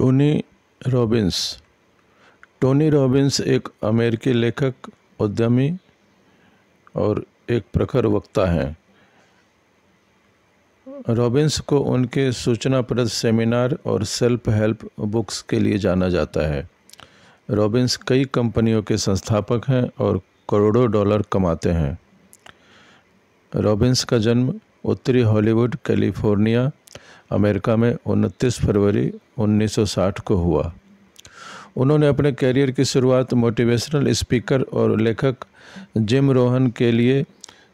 Tony Robbins. Tony Robbins एक अमेरिकी लेखक, उद्यमी और एक प्रखर वक्ता हैं। रॉबिन्स को उनके सूचनाप्रद सेमिनार और सेल्फ हेल्प बुक्स के लिए जाना जाता है। रॉबिन्स कई कंपनियों के संस्थापक हैं और करोड़ों डॉलर कमाते हैं। रॉबिन्स का जन्म उत्तरी हॉलीवुड, कैलिफोर्निया, अमेरिका में 29 फरवरी 1960 को हुआ। उन्होंने अपने करियर की शुरुआत मोटिवेशनल स्पीकर और लेखक जिम रोहन के लिए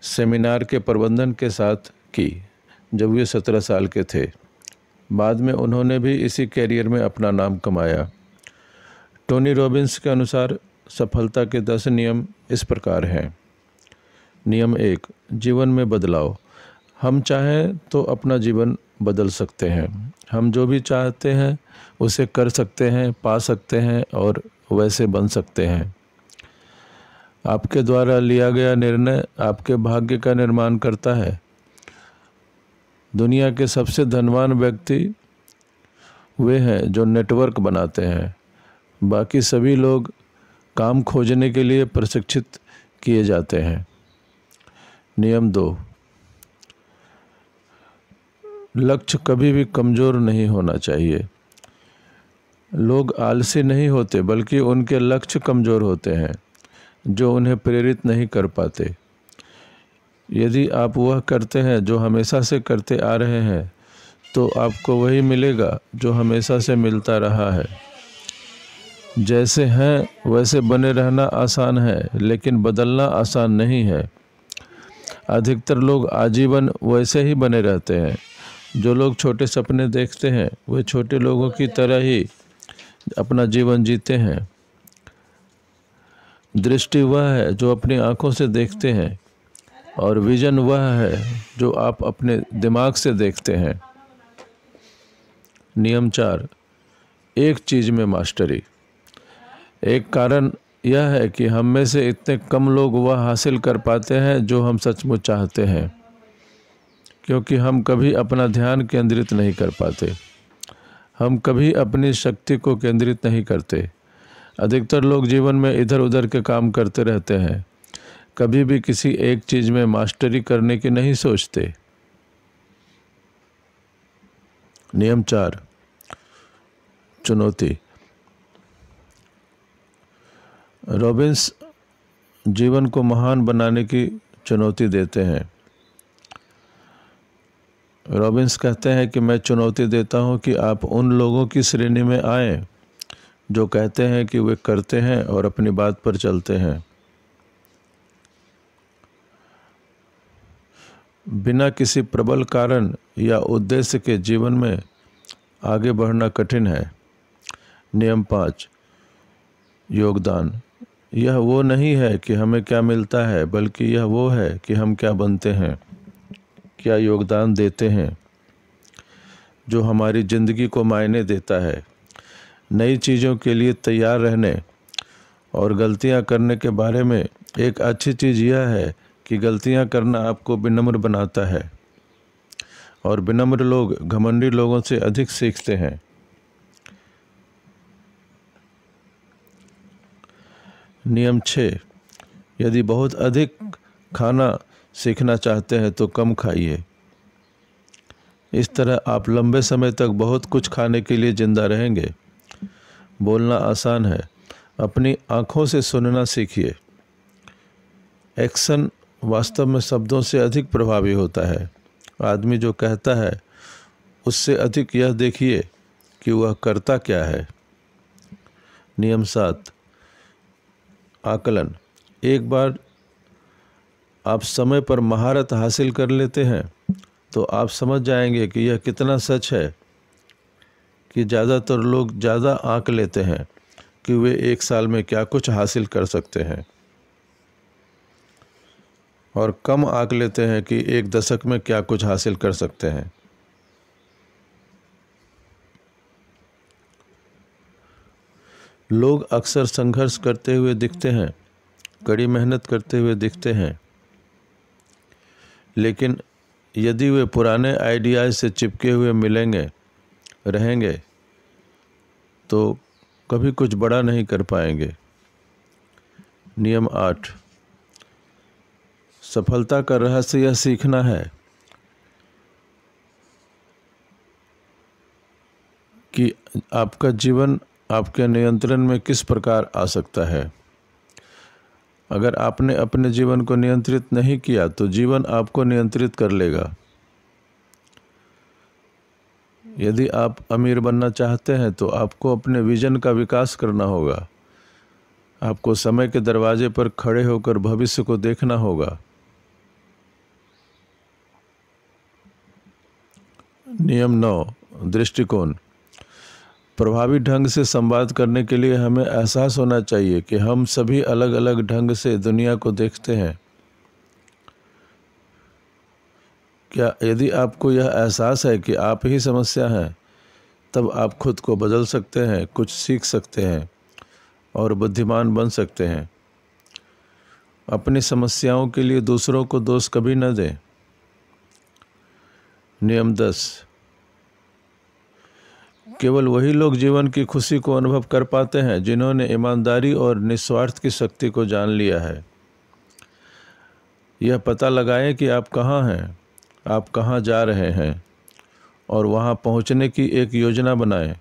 सेमिनार के प्रबंधन के साथ की जब वे 17 साल के थे। बाद में उन्होंने भी इसी करियर में अपना नाम कमाया। टोनी रॉबिन्स के अनुसार सफलता के 10 नियम इस प्रकार हैं। नियम 1, जीवन में बदलाव। हम चाहें तो अपना जीवन बदल सकते हैं। हम जो भी चाहते हैं उसे कर सकते हैं, पा सकते हैं और वैसे बन सकते हैं। आपके द्वारा लिया गया निर्णय आपके भाग्य का निर्माण करता है। दुनिया के सबसे धनवान व्यक्ति वे हैं जो नेटवर्क बनाते हैं। बाकी सभी लोग काम खोजने के लिए प्रशिक्षित किए जाते हैं। नियम 2, लक्ष्य कभी भी कमज़ोर नहीं होना चाहिए। लोग आलसी नहीं होते, बल्कि उनके लक्ष्य कमज़ोर होते हैं जो उन्हें प्रेरित नहीं कर पाते। यदि आप वह करते हैं जो हमेशा से करते आ रहे हैं तो आपको वही मिलेगा जो हमेशा से मिलता रहा है। जैसे हैं वैसे बने रहना आसान है, लेकिन बदलना आसान नहीं है। अधिकतर लोग आजीवन वैसे ही बने रहते हैं। जो लोग छोटे सपने देखते हैं वे छोटे लोगों की तरह ही अपना जीवन जीते हैं। दृष्टि वह है जो अपनी आंखों से देखते हैं और विजन वह है जो आप अपने दिमाग से देखते हैं। नियम 4, एक चीज़ में मास्टरी। एक कारण यह है कि हम में से इतने कम लोग वह हासिल कर पाते हैं जो हम सचमुच चाहते हैं, क्योंकि हम कभी अपना ध्यान केंद्रित नहीं कर पाते। हम कभी अपनी शक्ति को केंद्रित नहीं करते। अधिकतर लोग जीवन में इधर उधर के काम करते रहते हैं, कभी भी किसी एक चीज़ में मास्टरी करने की नहीं सोचते। नियम 4, चुनौती। रॉबिन्स जीवन को महान बनाने की चुनौती देते हैं। रॉबिन्स कहते हैं कि मैं चुनौती देता हूं कि आप उन लोगों की श्रेणी में आएं जो कहते हैं कि वे करते हैं और अपनी बात पर चलते हैं। बिना किसी प्रबल कारण या उद्देश्य के जीवन में आगे बढ़ना कठिन है। नियम 5, योगदान। यह वो नहीं है कि हमें क्या मिलता है, बल्कि यह वो है कि हम क्या बनते हैं, क्या योगदान देते हैं जो हमारी ज़िंदगी को मायने देता है। नई चीज़ों के लिए तैयार रहने और गलतियां करने के बारे में एक अच्छी चीज़ यह है कि गलतियां करना आपको विनम्र बनाता है और विनम्र लोग घमंडी लोगों से अधिक सीखते हैं। नियम 6, यदि बहुत अधिक खाना सीखना चाहते हैं तो कम खाइए। इस तरह आप लंबे समय तक बहुत कुछ खाने के लिए जिंदा रहेंगे। बोलना आसान है, अपनी आँखों से सुनना सीखिए। एक्शन वास्तव में शब्दों से अधिक प्रभावी होता है। आदमी जो कहता है उससे अधिक यह देखिए कि वह करता क्या है। नियम 7, आकलन। एक बार आप समय पर महारत हासिल कर लेते हैं तो आप समझ जाएंगे कि यह कितना सच है कि ज़्यादातर लोग ज़्यादा आंक लेते हैं कि वे एक साल में क्या कुछ हासिल कर सकते हैं और कम आंक लेते हैं कि एक दशक में क्या कुछ हासिल कर सकते हैं। लोग अक्सर संघर्ष करते हुए दिखते हैं, कड़ी मेहनत करते हुए दिखते हैं, लेकिन यदि वे पुराने आइडियाज़ से चिपके हुए मिलेंगे रहेंगे तो कभी कुछ बड़ा नहीं कर पाएंगे। नियम 8, सफलता का रहस्य यह सीखना है कि आपका जीवन आपके नियंत्रण में किस प्रकार आ सकता है। अगर आपने अपने जीवन को नियंत्रित नहीं किया तो जीवन आपको नियंत्रित कर लेगा। यदि आप अमीर बनना चाहते हैं तो आपको अपने विजन का विकास करना होगा। आपको समय के दरवाजे पर खड़े होकर भविष्य को देखना होगा। नियम 9, दृष्टिकोण। प्रभावी ढंग से संवाद करने के लिए हमें एहसास होना चाहिए कि हम सभी अलग अलग ढंग से दुनिया को देखते हैं। क्या यदि आपको यह एहसास है कि आप ही समस्या हैं, तब आप खुद को बदल सकते हैं, कुछ सीख सकते हैं और बुद्धिमान बन सकते हैं। अपनी समस्याओं के लिए दूसरों को दोष कभी न दें। नियम 10, केवल वही लोग जीवन की खुशी को अनुभव कर पाते हैं जिन्होंने ईमानदारी और निस्वार्थ की शक्ति को जान लिया है। यह पता लगाएं कि आप कहाँ हैं, आप कहाँ जा रहे हैं और वहाँ पहुँचने की एक योजना बनाएं।